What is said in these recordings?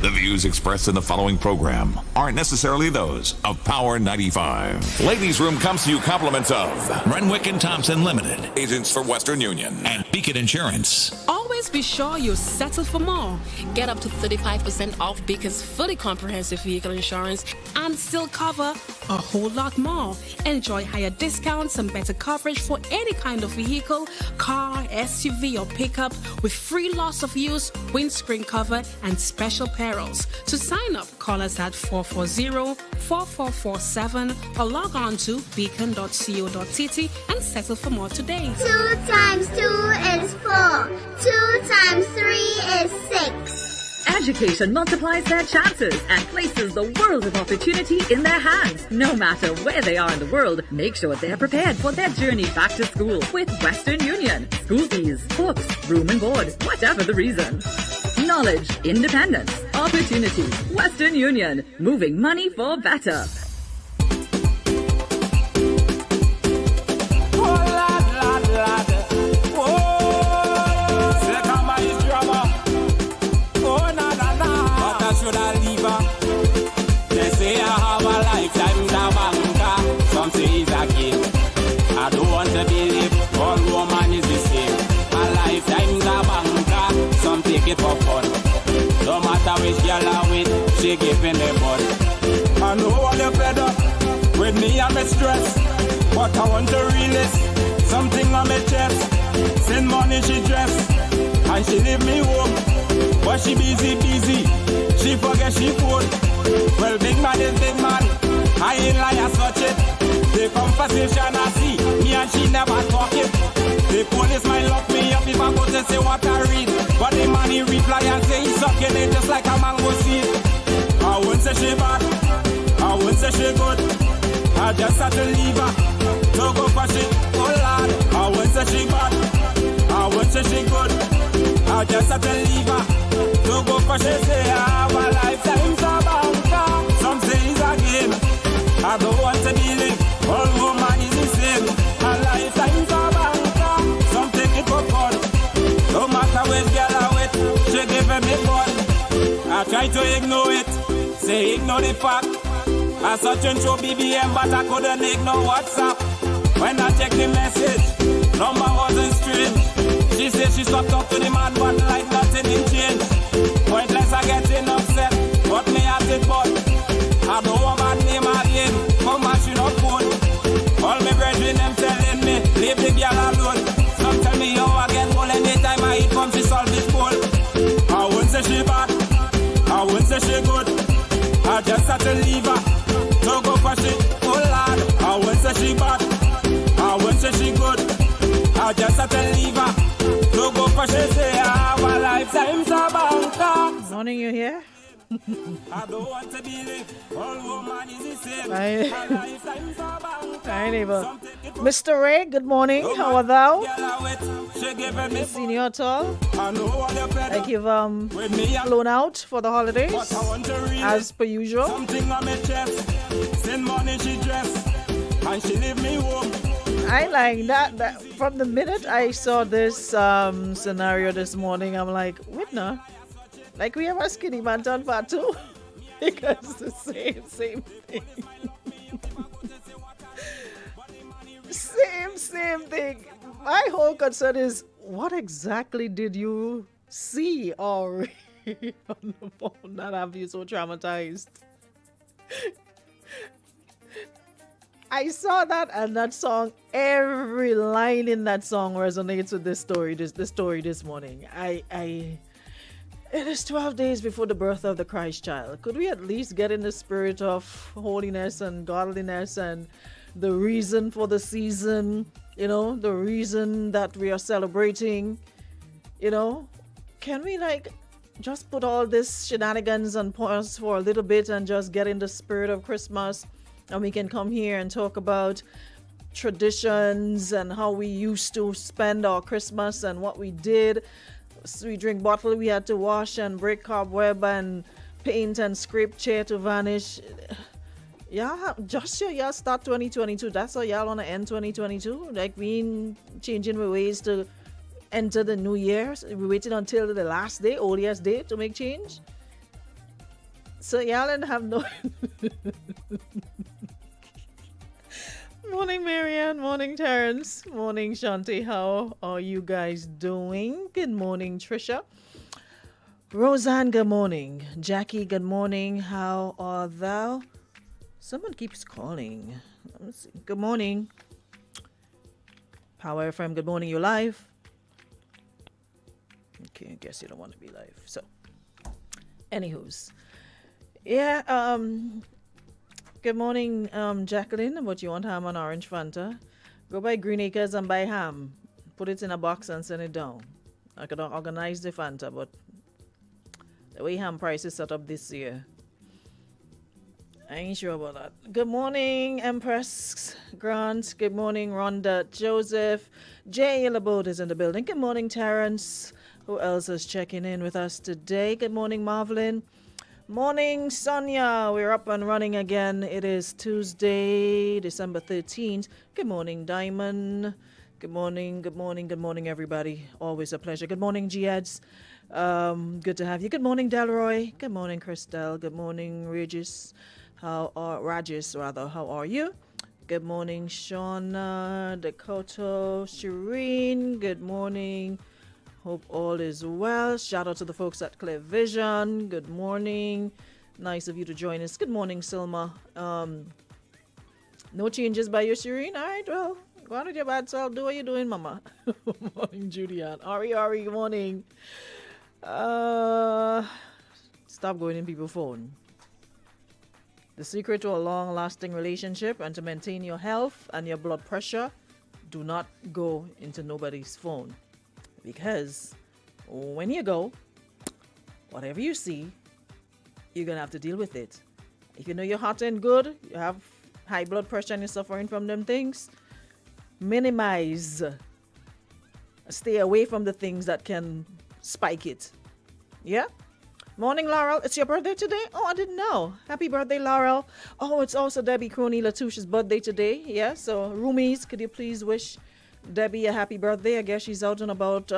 The views expressed in the following program aren't necessarily those of Power 95. Ladies' Room comes to you compliments of Renwick and Thompson Limited, agents for Western Union, and Beacon Insurance. Always be sure you settle for more. Get up to 35% off Beacon's fully comprehensive vehicle insurance and still cover a whole lot more. Enjoy higher discounts and better coverage for any kind of vehicle, car, SUV or pickup with free loss of use, windscreen cover and special perils. To sign up, call us at 440-4447 or log on to beacon.co.tt and settle for more today. 2 times 2 is 4. 2 times 3 is 6. Education multiplies their chances and places the world of opportunity in their hands. No matter where they are in the world, make sure they're prepared for their journey back to school with Western Union. School fees, books, room and board, whatever the reason. Knowledge, independence, opportunity. Western Union, moving money for better. I don't want to believe all woman is the same. A lifetime's a banker, some take it for fun. No matter which girl I'm with, she giving the bud. I know all you fed up with me and my stress, but I want to release something on my chest. Send money she dress, and she leave me home, but she busy, she forget she phone. Well, big man is big man, I ain't lie, I such it. The conversation I see, me and she never talking. The police might lock me up if I go to say what I read, but the man he reply and say he's sucking it just like a mango seed. I won't say she bad, I won't say she good, I just had to leave her to go for shit, oh lord. I won't say she bad, I won't say she good, I just had to leave her to go for shit. Say our lifetime's a banker, some say it's a game. I don't want to believe all woman is the same. A lifetime's a banker, some take it for fun. No matter which girl I with, she giving me fun. I try to ignore it, say ignore the fact. I searching through BBM but I couldn't ignore WhatsApp. When I check the message, number wasn't strange. She said she stopped up to the man but like nothing in change. Pointless I getting upset, but me at it but I don't want my name again, come and she not phone. All my brethren them telling me, leave the girl alone. Some tell me yo again, well anytime I eat come she solve this bowl. I won't say she bad, I won't say she good, I just had to leave her to go for shit, oh lord. I won't say she bad, I won't say she good, I just had to leave her to go for shit. Say our lifetime's a banker. Morning, you here? I don't want to believe all woman is the same. Hi, neighbor. Mr. Ray, good morning. How are thou? Seen you at all? Like you've flown out for the holidays, as per usual. Something on my chest. Send money she dress, and she leave me home. I like that. From the minute I saw this scenario this morning, I'm like, Whitner. Like we have a Skinny Man done part 2 because it's the same thing. same thing. My whole concern is what exactly did you see or read on the phone that have you so traumatized? I saw that and that song, every line in that song resonates with this story this morning. It is 12 days before the birth of the Christ child. Could we at least get in the spirit of holiness and godliness and the reason for the season, the reason that we are celebrating, Can we just put all this shenanigans on pause for a little bit and just get in the spirit of Christmas, and we can come here and talk about traditions and how we used to spend our Christmas and what we did. Sweet drink bottle we had to wash and break cobweb and paint and scrape chair to vanish. Yeah, just sure y'all start 2022. That's how y'all want to end 2022. We ain't changing our ways to enter the new year. We waited until the last day, earliest day to make change. So y'all didn't have no. Morning, Marianne. Morning, Terrence. Morning, Shanti. How are you guys doing? Good morning, Trisha. Roseanne, good morning. Jackie, good morning. How are thou? Someone keeps calling. Let me see. Good morning. Power FM, good morning. You live? Okay, I guess you don't want to be live. So, anywho's. Yeah, good morning, Jacqueline. What you want, ham and orange Fanta? Go buy Green Acres and buy ham. Put it in a box and send it down. I could organize the Fanta, but the way ham price is set up this year, I ain't sure about that. Good morning, Empress Grant. Good morning, Rhonda Joseph. Jay Labode is in the building. Good morning, Terrence. Who else is checking in with us today? Good morning, Marvelyn. Morning, Sonia. We're up and running again. It is Tuesday, December 13th. Good morning, Diamond. Good morning, good morning, good morning, everybody. Always a pleasure. Good morning, Giads. Good to have you. Good morning, Delroy. Good morning, Christelle. Good morning, Regis. Rajesh, how are you? Good morning, Shauna, Dakota, Shireen. Good morning. Hope all is well. Shout out to the folks at Clear Vision. Good morning. Nice of you to join us. Good morning, Silma. No changes by you, Shireen? All right, well, go on with your bad self. Do what you're doing, mama. Good morning, Julianne. Ari, good morning. Stop going in people's phone. The secret to a long-lasting relationship and to maintain your health and your blood pressure, do not go into nobody's phone. Because when you go, whatever you see, you're going to have to deal with it. If you know you're hot and good, you have high blood pressure and you're suffering from them things, minimize. Stay away from the things that can spike it. Yeah? Morning, Laurel. It's your birthday today? Oh, I didn't know. Happy birthday, Laurel. Oh, it's also Debbie Crony Latouche's birthday today. Yeah, so roomies, could you please wish Debbie a happy birthday? I guess she's out and about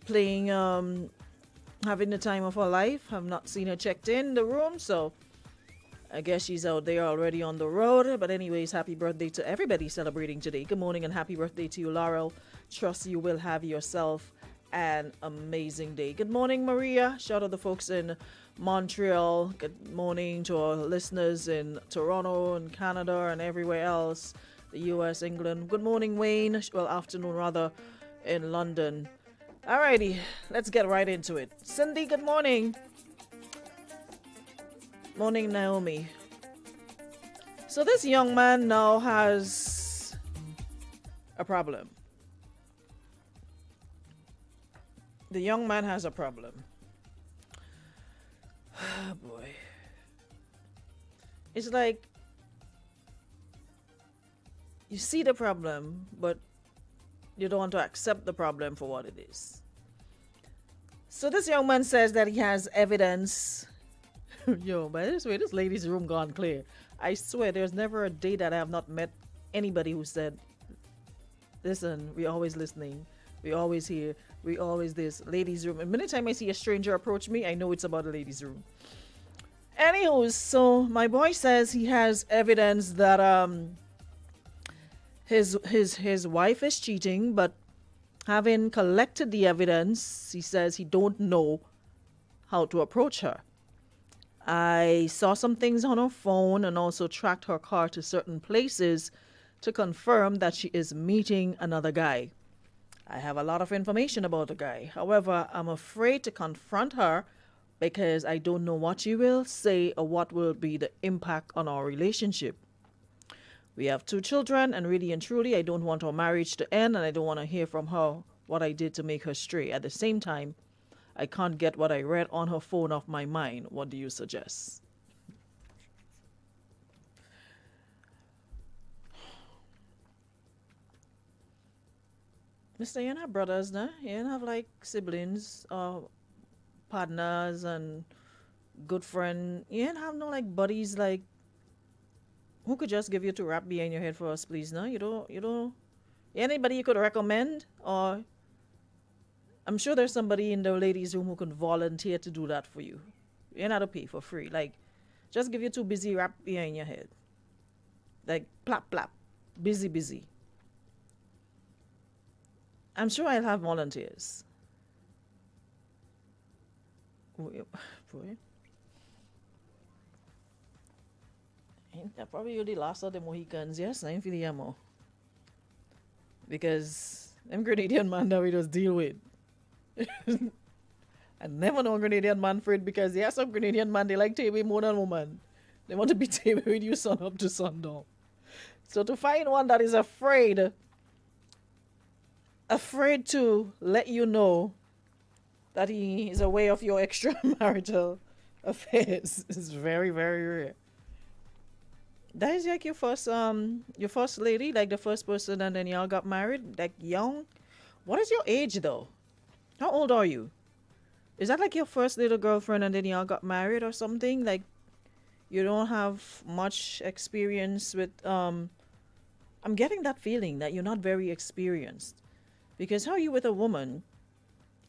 playing, having the time of her life. I've not seen her checked in the room, so I guess she's out there already on the road. But anyways, happy birthday to everybody celebrating today. Good morning and happy birthday to you, Laurel. Trust you will have yourself an amazing day. Good morning, Maria. Shout out to the folks in Montreal. Good morning to our listeners in Toronto and Canada and everywhere else. The US, England. Good morning, Wayne. Well, afternoon rather, in London. Alrighty, let's get right into it. Cindy, good morning. Morning, Naomi. So this young man now has a problem. The young man has a problem. Oh boy. It's like you see the problem, but you don't want to accept the problem for what it is. So this young man says that he has evidence. Yo, by this way, this lady's room gone clear. I swear there's never a day that I have not met anybody who said, listen, we're always listening. We always hear. We always this. Ladies' room. And anytime I see a stranger approach me, I know it's about a ladies' room. Anywho, so my boy says he has evidence that his wife is cheating, but having collected the evidence, he says he don't know how to approach her. I saw some things on her phone and also tracked her car to certain places to confirm that she is meeting another guy. I have a lot of information about the guy. However, I'm afraid to confront her because I don't know what she will say or what will be the impact on our relationship. We have 2 children, and really and truly, I don't want our marriage to end, and I don't want to hear from her what I did to make her stray. At the same time, I can't get what I read on her phone off my mind. What do you suggest? Mister, you don't have brothers, nah? You don't have like siblings or partners and good friend. You don't have no like buddies like who could just give you 2 rap behind your head for us, please, no? You don't anybody you could recommend? Or I'm sure there's somebody in the ladies' room who can volunteer to do that for you. You ain't have to pay for free. Like, just give you two busy rap here in your head. Like, plap, plap. Busy, busy. I'm sure I'll have volunteers. Boy. Ain't that probably the last of the Mohicans? Yes, I'm feeling more. Because them Grenadian man that we just deal with. I never know Grenadian man, Fred, because there are some Grenadian man, they like TV more than woman. They want to be TV with you sun up to sundown. So to find one that is afraid to let you know that he is aware of your extramarital affairs is very, very rare. That is like your first lady, like the first person, and then y'all got married, like young. What is your age though? How old are you? Is that like your first little girlfriend and then y'all got married or something? Like you don't have much experience with I'm getting that feeling that you're not very experienced. Because how are you with a woman?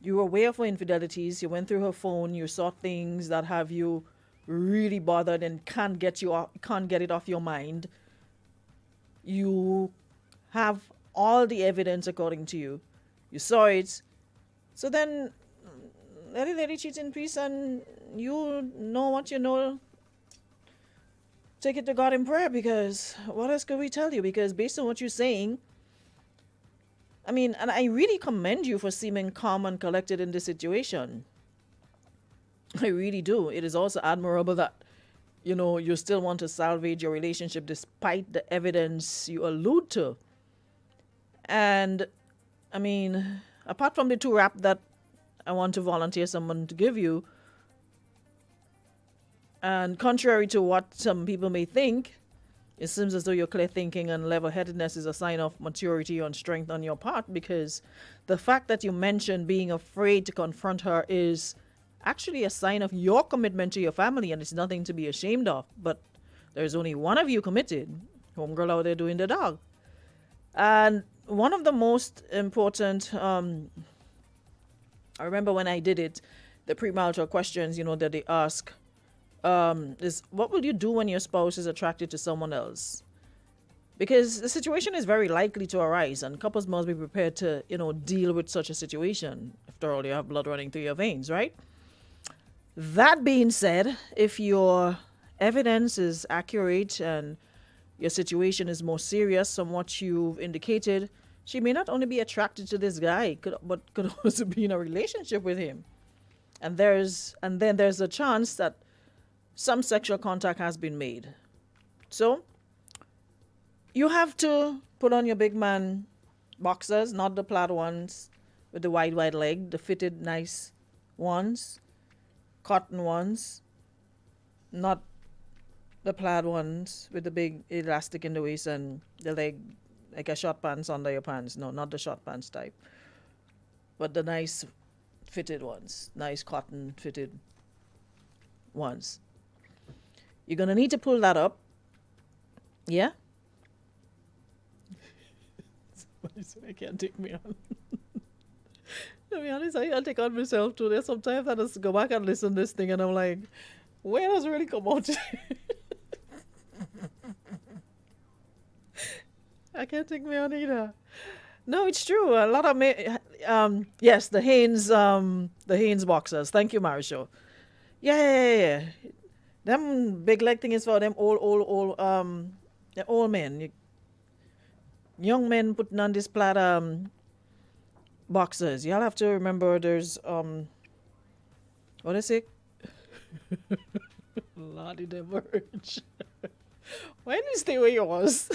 You were aware of her infidelities, you went through her phone, you saw things that have you really bothered and can't get it off your mind. You have all the evidence according to you. You saw it. So then let it cheat in peace, and you know what you know. Take it to God in prayer, because what else could we tell you? Because based on what you're saying, I mean, and I really commend you for seeming calm and collected in this situation. I really do. It is also admirable that, you still want to salvage your relationship despite the evidence you allude to. And, I mean, apart from the two rap that I want to volunteer someone to give you, and contrary to what some people may think, it seems as though your clear thinking and level-headedness is a sign of maturity and strength on your part, because the fact that you mentioned being afraid to confront her is actually a sign of your commitment to your family, and it's nothing to be ashamed of. But there's only one of you committed. Homegirl out there doing the dog. And one of the most important, I remember when I did it, the premarital questions, that they ask, is what will you do when your spouse is attracted to someone else? Because the situation is very likely to arise, and couples must be prepared to, deal with such a situation. After all, you have blood running through your veins, right? That being said, if your evidence is accurate and your situation is more serious than what you've indicated, she may not only be attracted to this guy, but could also be in a relationship with him. And then there's a chance that some sexual contact has been made. So you have to put on your big man boxers, not the plaid ones with the wide leg, the fitted nice ones, cotton ones, not the plaid ones with the big elastic in the waist and the leg like a short pants under your pants. No, not the short pants type, but the nice fitted ones, nice cotton fitted ones. You're going to need to pull that up. Yeah? Somebody said I can't take me on. To be honest, I'll take on myself too. There's sometimes I just go back and listen to this thing and I'm like, where does it really come out? I can't take me on either. No, it's true. A lot of yes, the Hanes boxers. Thank you, Marisho. Yeah. Them big leg thing is for them old men. Young men putting on this plaid boxers. Y'all have to remember there's what is it? Lottie the Verge. Why didn't you stay where you was?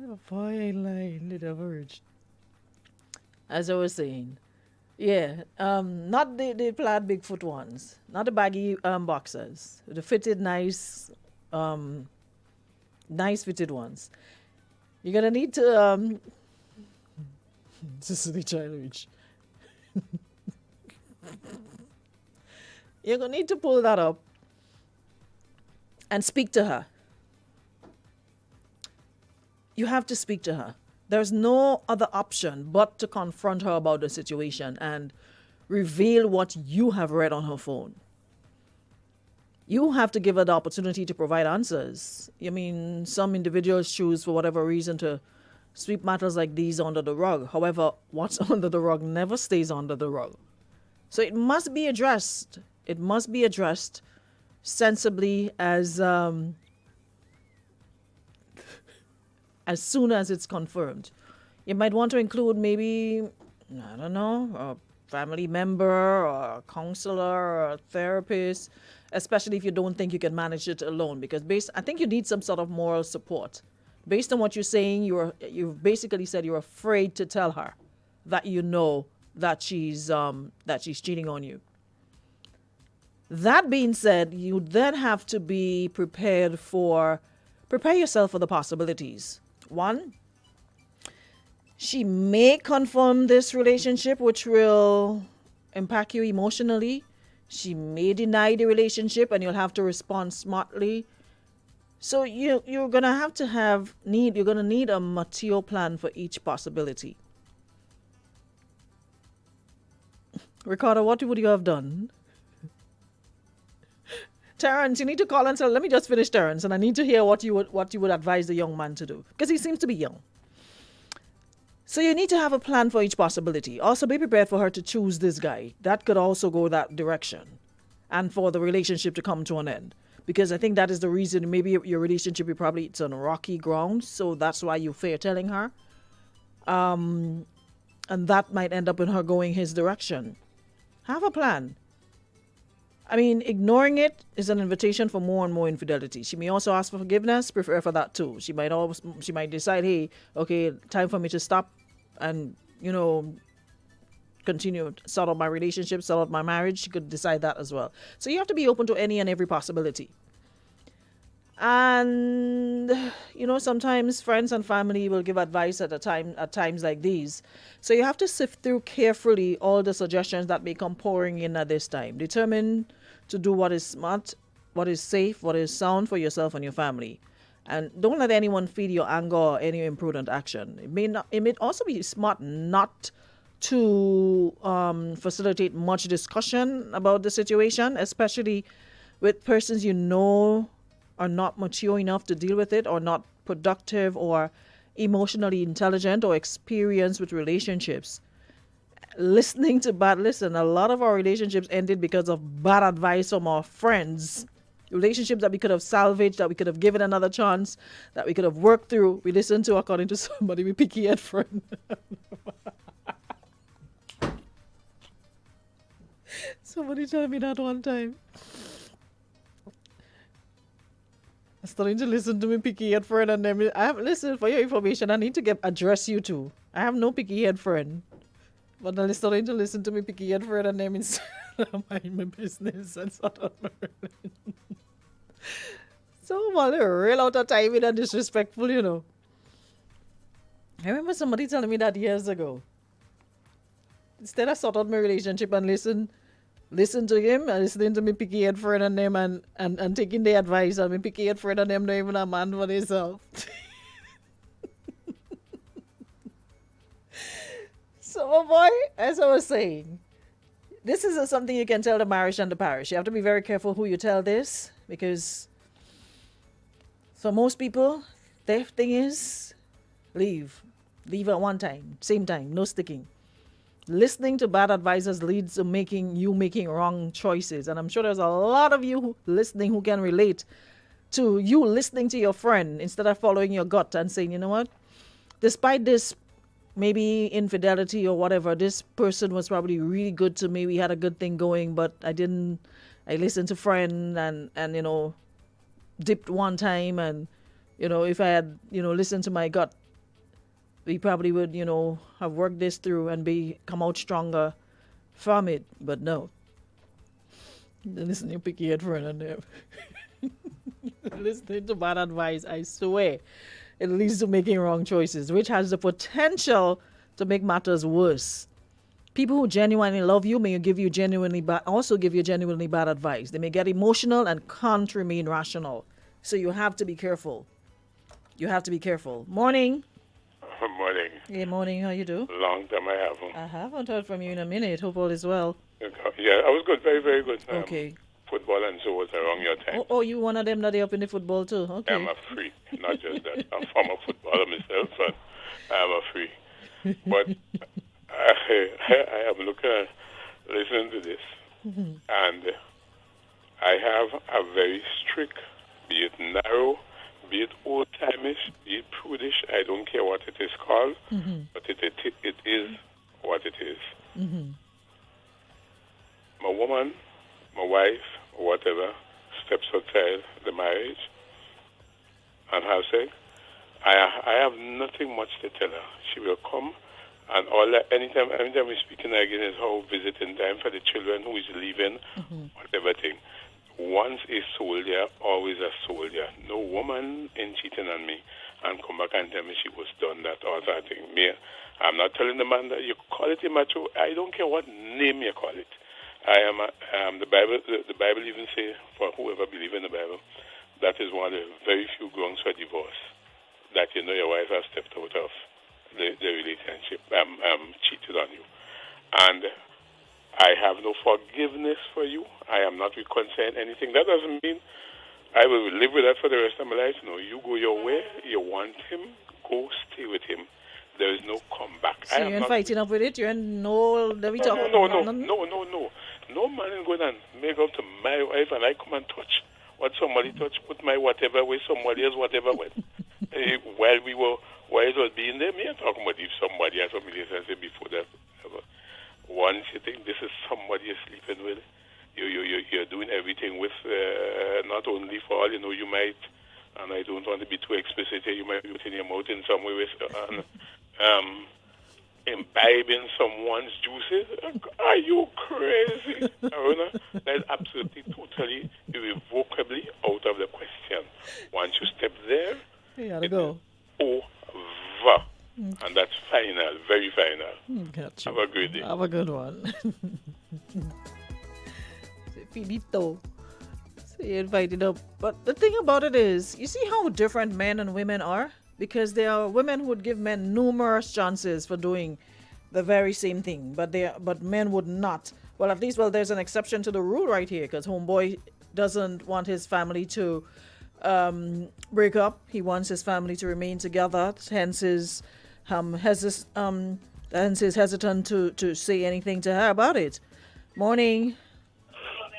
Oh boy, line the Verge. As I was saying, yeah, not the plaid Bigfoot ones, not the baggy boxers, the fitted nice fitted ones. You're gonna need to this is the challenge. You're gonna need to pull that up and speak to her. You have to speak to her. There's no other option but to confront her about the situation and reveal what you have read on her phone. You have to give her the opportunity to provide answers. I mean, some individuals choose for whatever reason to sweep matters like these under the rug. However, what's under the rug never stays under the rug. So it must be addressed. It must be addressed sensibly as soon as it's confirmed. You might want to include maybe, I don't know, a family member or a counselor or a therapist, especially if you don't think you can manage it alone, because I think you need some sort of moral support. Based on what you're saying, you've basically said you're afraid to tell her that you know that she's cheating on you. That being said, you then have to be prepare yourself for the possibilities. One, she may confirm this relationship, which will impact you emotionally. She may deny the relationship and you'll have to respond smartly. So you're gonna need a mature plan for each possibility. Ricardo, what would you have done? Terrence, you need to call and say, let me just finish, Terrence, and I need to hear what you would advise the young man to do, because he seems to be young. So you need to have a plan for each possibility. Also be prepared for her to choose this guy. That could also go that direction, and for the relationship to come to an end. Because I think that is the reason maybe your relationship it's on rocky ground, so that's why you fear telling her. And that might end up in her going his direction. Have a plan. I mean, ignoring it is an invitation for more and more infidelity. She may also ask for forgiveness, prefer for that too. She might decide, hey, okay, time for me to stop and, continue, sort out my relationship, sort out my marriage. She could decide that as well. So you have to be open to any and every possibility. And, sometimes friends and family will give advice at times like these. So you have to sift through carefully all the suggestions that may come pouring in at this time. Determine to do what is smart, what is safe, what is sound for yourself and your family. And don't let anyone feed your anger or any imprudent action. It may also be smart not to facilitate much discussion about the situation, especially with persons are not mature enough to deal with it, or not productive or emotionally intelligent or experienced with relationships. Listen, a lot of our relationships ended because of bad advice from our friends. Relationships that we could have salvaged, that we could have given another chance, that we could have worked through. We listened to, according to somebody, we picky head friend. Somebody told me that one time. I'm starting to listen to me picky head friend, and then I have listened for your information. I need to address you too. I have no picky head friend, but I'm starting to listen to me picky head friend, and then instead of mind my business and sort of so well, they're real out of time and disrespectful, I remember somebody telling me that years ago. Instead of sort out my relationship and listen to him and listening to me picky head friend and them and taking their advice, and me picky head friend and them not even a man for themselves. So boy, as I was saying, this is something you can tell the marriage and the parish. You have to be very careful who you tell this, because for most people, their thing is leave at one time, same time, no sticking. Listening to bad advisors leads to making wrong choices. And I'm sure there's a lot of you listening who can relate to you listening to your friend instead of following your gut and saying, you know what, despite this maybe infidelity or whatever, this person was probably really good to me. We had a good thing going, but I listened to friend and dipped one time. And, if I had, listened to my gut, we probably would, have worked this through and come out stronger from it. But no. Listen, you picky head friend and them. Listening to bad advice, I swear, it leads to making wrong choices, which has the potential to make matters worse. People who genuinely love you may give you genuinely bad advice. They may get emotional and can't remain rational. So you have to be careful. Morning. Good morning. Good morning. How you do? Long time I haven't. I haven't heard from you in a minute. Hope all is well. Yeah, I was good. Very, very good. Okay. Football and so was around your time. Oh, you one of them that they up in the football too? Okay. I'm a freak. Not just that. I'm a former footballer myself, but I'm a freak. But I am listening to this, and I have a very strict, be it narrow, be it old-timeish, be it prudish, I don't care what it is called, but it is what it is. My woman, my wife, or whatever, steps outside the marriage and have sex, I have nothing much to tell her. She will come, and all that, anytime we're speaking again is how visiting time for the children who is leaving, whatever thing. Once a soldier, always a soldier. No woman ain't cheating on me and come back and tell me she was done that or that thing. I'm not telling the man that you call it immature. I don't care what name you call it. The Bible. The Bible even say, for whoever believes in the Bible, that is one of the very few grounds for divorce. That you know your wife has stepped out of the relationship, cheated on you, and I have no forgiveness for you. I am not reconciling anything. That doesn't mean I will live with that for the rest of my life. No, you go your way. You want him, go stay with him. There is no comeback. So you're fighting up with it? You're in no... No man is going to make up to my wife and I come and touch what somebody touched, put my whatever with somebody else, whatever with. While it was being there, me I'm talking about if somebody has some relationship before that. Once you think this is somebody you're sleeping with, you're doing everything with, not only for all, you might, and I don't want to be too explicit here, you might be putting your mouth in some way with, imbibing someone's juices. Are you crazy? Aruna? That's absolutely, totally, irrevocably out of the question. Once you step there, you gotta go. Over. And that's final, very final. Gotcha. Have a great day. Have a good one. Finito. So you invited up. But the thing about it is, you see how different men and women are? Because there are women who would give men numerous chances for doing the very same thing, but men would not. Well, at least, there's an exception to the rule right here, because homeboy doesn't want his family to break up. He wants his family to remain together. Hence his hesitant to say anything to her about it. Morning.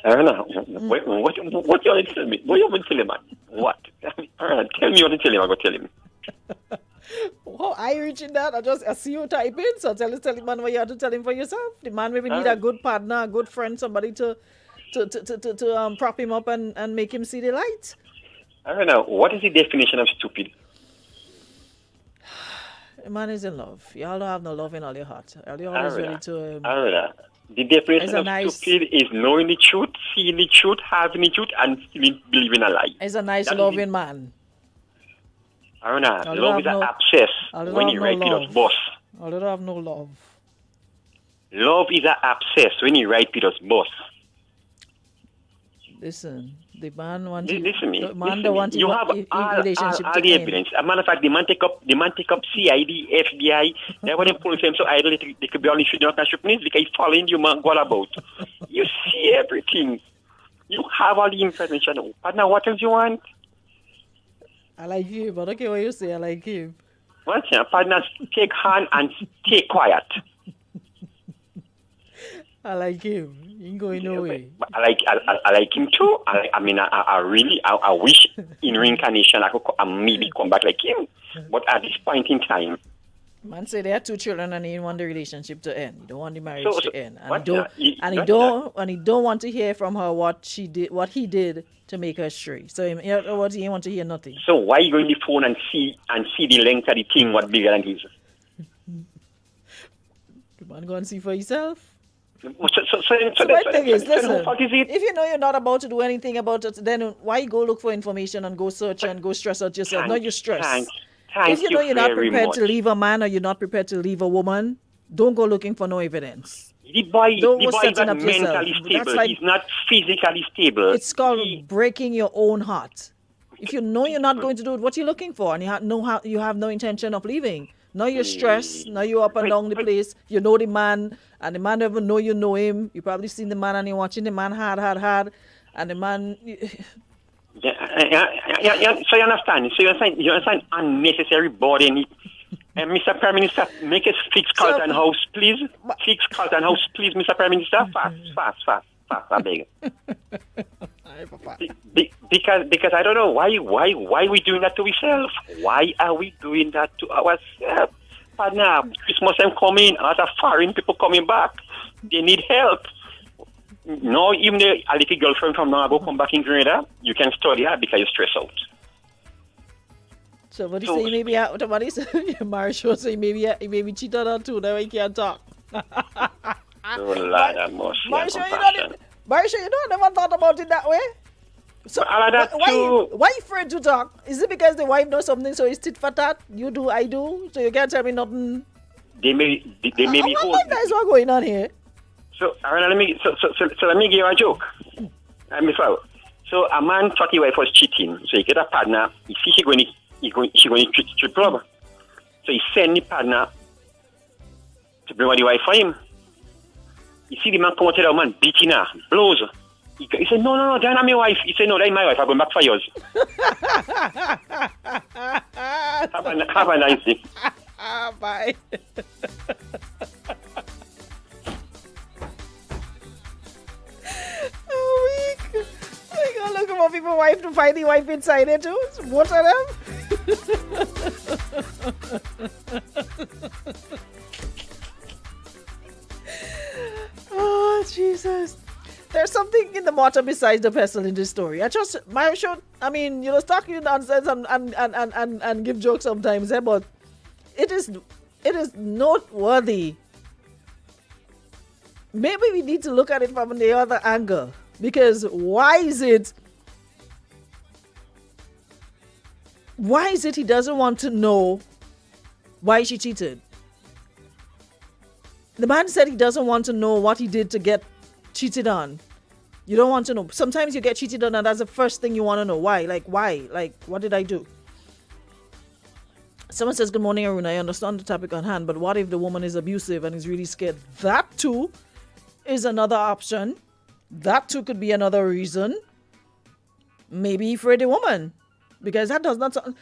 Aruna, what you want to tell me? What you want to tell him, man? What? Aruna, tell me what to tell him. I'm going to tell him. Well, I reaching that. I see you typing. So tell the man what you have to tell him for yourself. The man maybe need a good partner, a good friend, somebody to prop him up and make him see the light. I don't know. What is the definition of stupid? A man is in love. Y'all don't have no love in all your heart. You're always ready to... The definition of stupid is knowing the truth, seeing the truth, having the truth, and still believing a lie. It's a nice, loving man. Aruna, love is an abscess when you write Peter's boss. I don't have no love. Love is an abscess when you write Peter's boss. Listen, the man wants listen me. The man don't want you have all the evidence. As a matter of fact, the man take up CID, FBI. They want to pull him so idle they could be only shooting out and shooting because he's following you man what about. You see everything. You have all the information. But now what else you want? I like him, but okay, what you say, I like him. What's your partner? Take hand and stay quiet. I like him. He ain't going nowhere. I like him too. I wish in reincarnation I could maybe come back like him. But at this point in time, man say they have 2 children and he want the relationship to end. He don't want the marriage to end. And he don't want to hear from her what he did to make her stray. So he want to hear nothing. So why are you going to the phone and see the length of the thing what bigger than his? The man go and see for himself. So the thing is, listen, if you know you're not about to do anything about it, then why go look for information and go search and go stress out yourself? No, you stress. If you know you're not prepared to leave a man or you're not prepared to leave a woman, don't go looking for no evidence. The boy is not mentally stable. He's not physically stable. It's called breaking your own heart. If you know you're not going to do it, what are you looking for? And you have no intention of leaving, Now you're stressed. Now you're up and down the place. You know the man, and the man never know you know him. You probably seen the man and you're watching the man hard. And the man... Yeah. So you understand? You understand unnecessary burden. Mr. Prime Minister, make a fixed Carlton House, please. Fixed Carlton House, please, Mr. Prime Minister. Fast. I beg. Because I don't know why we doing that to ourselves. Why are we doing that to ourselves? Partner, Christmas time coming, a lot of foreign people coming back. They need help. No, even a little girlfriend from now go come back in Grenada, you can study her because you're stressed out. So what do you say? Maybe what is Marshall say? Maybe cheat on her too. That way he can't talk. Marshall, you don't never thought about it that way. So why you afraid to talk? Is it because the wife knows something, so it's tit for tat? You do, I do, so you can't tell me nothing. They may be old. What is what going on here? So let me give you a joke. So a man thought his wife was cheating, so he get a partner. He see she going to strip club. So he send the partner to bring the wife for him. You see the man come out to the woman beating her, blows. He said, no, that's not my wife. He said, no, that's my wife. I'm going back for yours. Have a nice day. Bye. Weak. I gotta look for people's wife to find the wife inside it too. What are them? Oh, Jesus. There's something in the water besides the pestle in this story. I mean, you know, talking nonsense and give jokes sometimes, but it is noteworthy. Maybe we need to look at it from the other angle. Because why is it he doesn't want to know why she cheated? The man said he doesn't want to know what he did to get cheated on. You don't want to know. Sometimes you get cheated on and that's the first thing you want to know. Why? Like, what did I do? Someone says, good morning, Aruna. I understand the topic on hand, but what if the woman is abusive and is really scared? That too is another option. That too could be another reason. Maybe for the woman. Because that does not sound...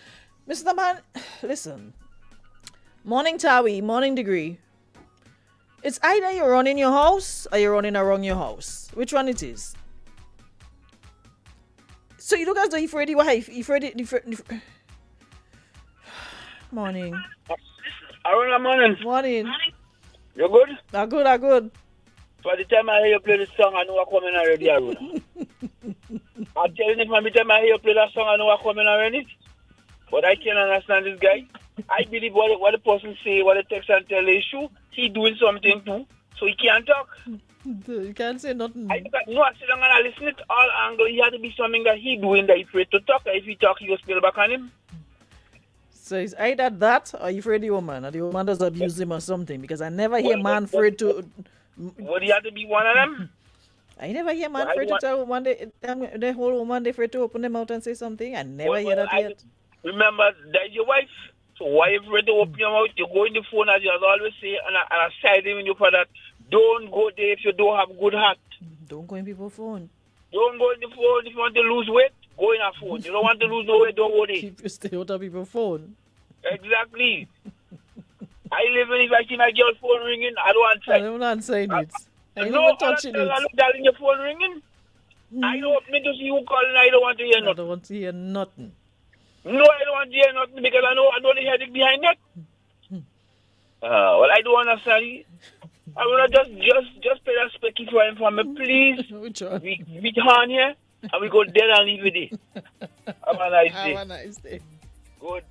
Mr. Man, listen. Morning, Tawi. Morning, Degree. It's either you're running your house or you're running around your house. Which one it is? So you look as though you're afraid your wife. Morning. Aruna, morning. You good? I'm good. By the time I hear you play this song, I know I'm coming already, Aruna. I'm telling you, by the time I hear you play that song, I know I'm coming already. But I can't understand this guy. I believe what the person say, what the text and tell is true. He doing something too, so he can't talk. You can't say nothing. I sit down and I listen to all angles. He had to be something that he doing that he's afraid to talk. If he talk, he will spill back on him. So it's either that or you afraid the woman, or the woman does abuse him or something. Because I never hear man afraid to... Would he have to be one of them? I never hear man afraid to tell woman, the whole woman, they afraid to open them out and say something. I never hear that yet. Remember, that's your wife. So why if you to open your mouth, you go in the phone as you always say, and I side him you for that. Don't go there if you don't have good heart. Don't go in people's phone. Don't go in the phone if you want to lose weight. Go in a phone. You don't want to lose no weight, don't go there. Keep you stay out of people's phone. Exactly. I live in if I see my girl's phone ringing, I don't answer. I don't answer it. I don't even touching it. I look down in your phone ringing. I don't want me to see you calling. I don't want to hear nothing. I don't want to hear nothing. No, I don't want to hear nothing because I know the headache behind that. Well, I don't understand. I will just pay that specky for him for me, please. We turn here and we go dead and leave it. Have a nice day. Have a nice day. Good.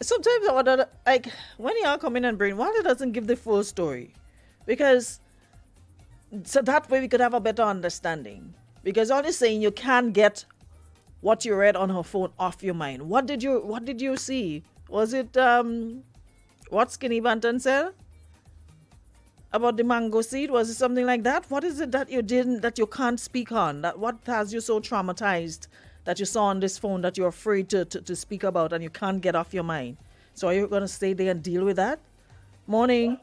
Sometimes I wonder, like, when y'all come in and bring, why it doesn't give the full story? Because so that way we could have a better understanding. Because all you're saying, you can't get what you read on her phone off your mind. What did you see? Was it what Skinny Banton said about the mango seed? Was it something like that? What is it that you can't speak on? That what has you so traumatized that you saw on this phone that you're afraid to speak about and you can't get off your mind. So are you going to stay there and deal with that? Morning.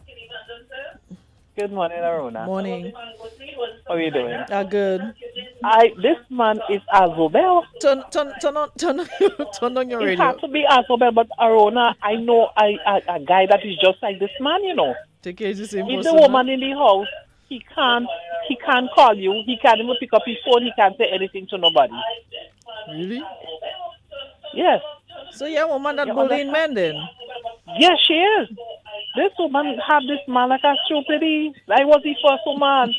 Good morning, Aruna. Morning. How are you doing? Good. This man is Azobel. Turn on your radio. It has to be Azobel, but Aruna, I know a guy that is just like this man, you know. Take care of the same If person, the woman in the house, he can't call you. He can't even pick up his phone. He can't say anything to nobody. Really? Yes. So you're a woman that bullying men then? Yes, she is. This woman had this man like a stupid. I was the first woman.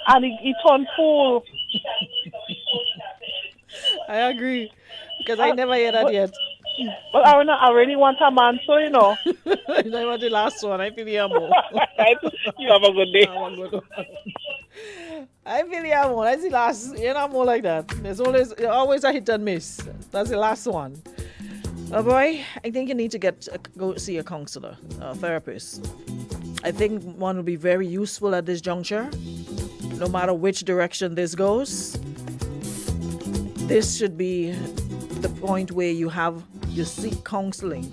And he turned fool. I agree. Because I never heard that yet. But I really want a man, so you know. I want the last one. I feel you more. You have a good day. I feel you more. That's the last. You're not more like that. There's always a hit and miss. That's the last one. Oh boy, I think you need to go see a counselor, a therapist. I think one will be very useful at this juncture. No matter which direction this goes, this should be the point where you seek counseling.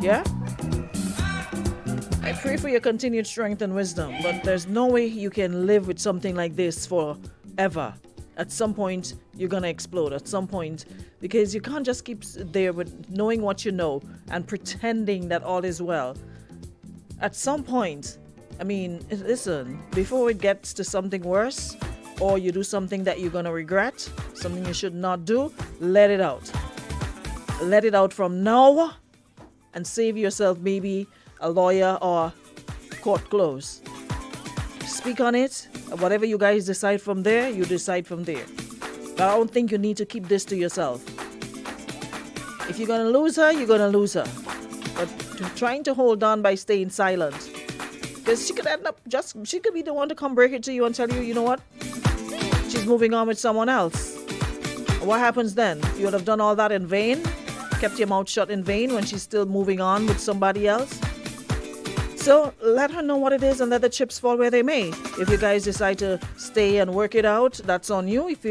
Yeah? I pray for your continued strength and wisdom, but there's no way you can live with something like this forever. At some point, you're going to explode. At some point, because you can't just keep there with knowing what you know and pretending that all is well. At some point, I mean, listen, before it gets to something worse, or you do something that you're going to regret, something you should not do, let it out. Let it out from now and save yourself maybe a lawyer or court close. Speak on it. Whatever you guys decide from there, you decide from there. But I don't think you need to keep this to yourself. If you're going to lose her, you're going to lose her. But trying to hold on by staying silent. Because she could end up she could be the one to come break it to you and tell you, you know what? She's moving on with someone else. What happens then? You would have done all that in vain? Kept your mouth shut in vain when she's still moving on with somebody else? So let her know what it is and let the chips fall where they may. If you guys decide to stay and work it out, that's on you. If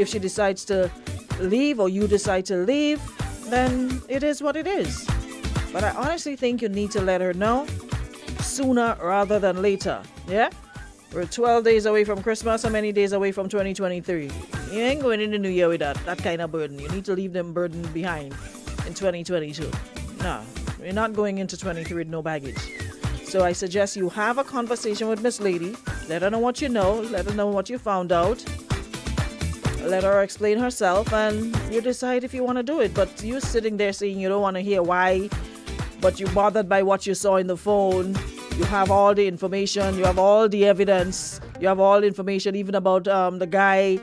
she decides to leave or you decide to leave, then it is what it is. But I honestly think you need to let her know sooner rather than later. Yeah? We're 12 days away from Christmas. How many days away from 2023? You ain't going into the new year with that kind of burden. You need to leave them burden behind in 2022. No. You're not going into 23 with no baggage. So I suggest you have a conversation with Miss Lady. Let her know what you know. Let her know what you found out. Let her explain herself, and you decide if you want to do it. But you sitting there saying you don't want to hear why, but you're bothered by what you saw in the phone. You have all the information. You have all the evidence. You have all the information even about the guy.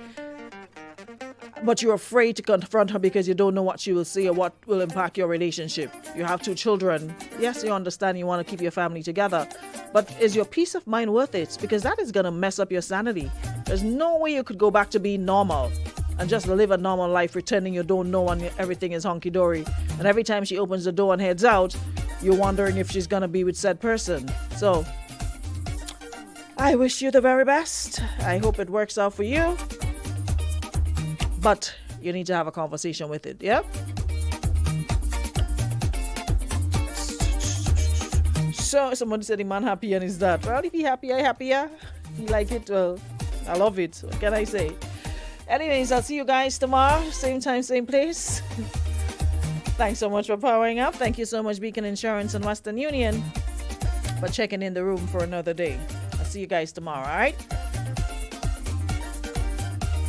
But you're afraid to confront her because you don't know what she will say or what will impact your relationship. You have 2 children. Yes, you understand you want to keep your family together. But is your peace of mind worth it? Because that is going to mess up your sanity. There's no way you could go back to being normal and just live a normal life pretending you don't know and everything is honky-dory. And every time she opens the door and heads out, you're wondering if she's going to be with said person. So, I wish you the very best. I hope it works out for you. But you need to have a conversation with it, yeah? So somebody said the man happy and is that. Well, if he happy, I happier. If you like it, well, I love it. What can I say? Anyways, I'll see you guys tomorrow. Same time, same place. Thanks so much for powering up. Thank you so much, Beacon Insurance and Western Union, for checking in the room for another day. I'll see you guys tomorrow, all right?